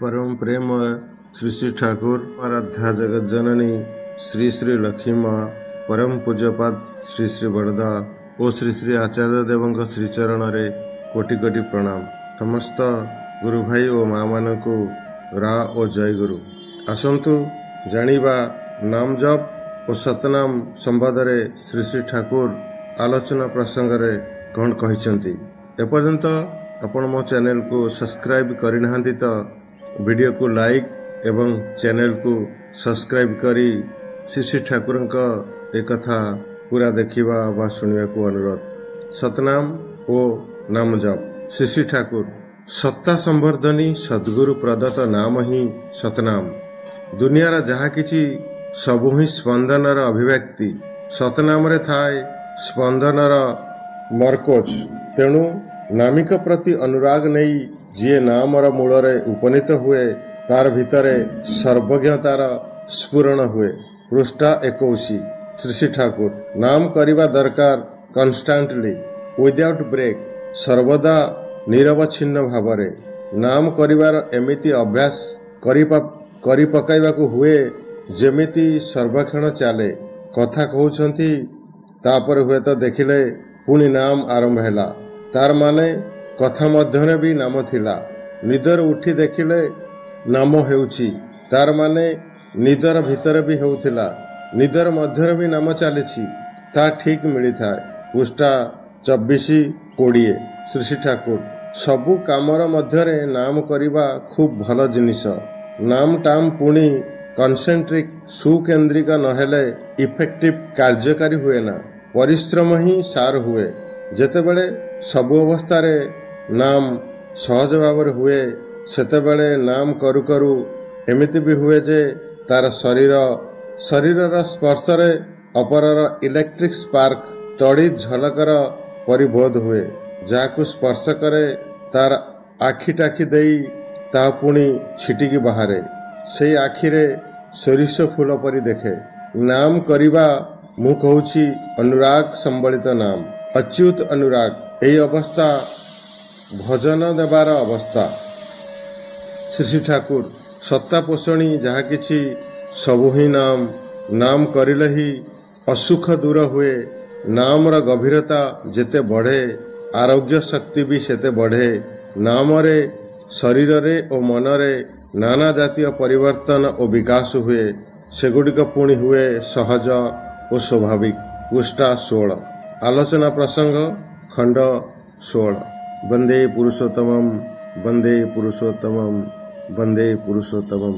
परम प्रेम श्री श्री ठाकुर आराध्या जगत जननी श्री श्री लक्ष्मी माँ परम पूज्यपाद श्री श्री बड़दा और श्री श्री आचार्य देव श्रीचरण रे कोटि कोटि प्रणाम। समस्त गुरु भाई और माँ मान को रा और जय गुरु। आसतु जानिबा नाम जप और सतनाम संवाद रे श्री श्री ठाकुर आलोचना प्रसंग रे कौन कहिसेंती। एपर्यंत आपण मो चैनल को सब्सक्राइब करना तो वीडियो को लाइक एवं चैनल को सब्सक्राइब करी श्री श्री ठाकुर एक कथा पूरा देखिबा बा सुनिया को अनुरोध। सतनाम ओ नाम जप। श्री श्री ठाकुर सत्ता संवर्धनी सद्गुरु प्रदत्त नाम ही सतनाम। दुनियार जहा किछि सबु ही स्पंदनर अभिव्यक्ति सतनाम रे थाए स्पंदनर मरकोच। तेणु नामिक प्रति अनुराग नहीं जी नामर मूल उपनीत हुए तार भितरे सर्वज्ञतार स्फुरण हुए। पृष्ठा 21। श्री श्री ठाकुर नाम करिबा दरकार कन्स्टांटली विदाउट ब्रेक सर्वदा निरवच्छिन्न भावरे नाम करिवार एमिति अभ्यास करि पकाइबाकू हुए जेमिति सर्वक्षण चाले। कथा कहउछंती तापर हुए तो देखिले पुणी नाम आरंभ हैला। तार माने कथा मध्यने भी नाम थिला। निदर उठी देखिले नाम हेउछि तार माने निदर भितर भी हेउथिला। निदर मध्यने भी नाम चलीछि ता ठीक मिली थाए। पृष्ठा 24-20। श्री श्री ठाकुर सबु कामर मध्यरे नाम करिबा खूब भल जिनिस। नाम टाम पुणी कन्सेंट्रिक सुकेन्द्रिक नहेले इफेक्टिव कार्यकारी हुए ना। परिश्रम ही सार हुए। जेतेबेले सबु अवस्थारे नाम सहज भाव हुए सेतेबेले नाम करू करू एमिति भी हुए जे तार शरीर स्पर्श रे अपरर इलेक्ट्रिक स्पार्क तड़ी झलकर परिबोध हुए। जाकु स्पर्श करे तार आखि टाखी देई ता पुणी छिटिकी बाहरे से आखिरे सोरिष फूल परी देखे। नाम करिबा मु कहूछि अनुराग संबलित नाम अच्युत अनुराग। एई अवस्था भजन देवार अवस्था। श्री श्री ठाकुर सत्ता पोषणी जहा किछि सबु ही नाम करिले ही असुख दूर हुए। नामर गभीरता जेते बढ़े आरोग्य शक्ति भी सेते बढ़े। नाम रे शरीर रे और मन रे नाना जातीय परिवर्तन और विकास हुए। सेगुड़िक पुणी हुए सहज और स्वाभाविक। पृष्ठा 16। आलोचना प्रसंग खंड 16। वंदे पुरुषोत्तमं वंदे पुरुषोत्तमं वंदे पुरुषोत्तमं।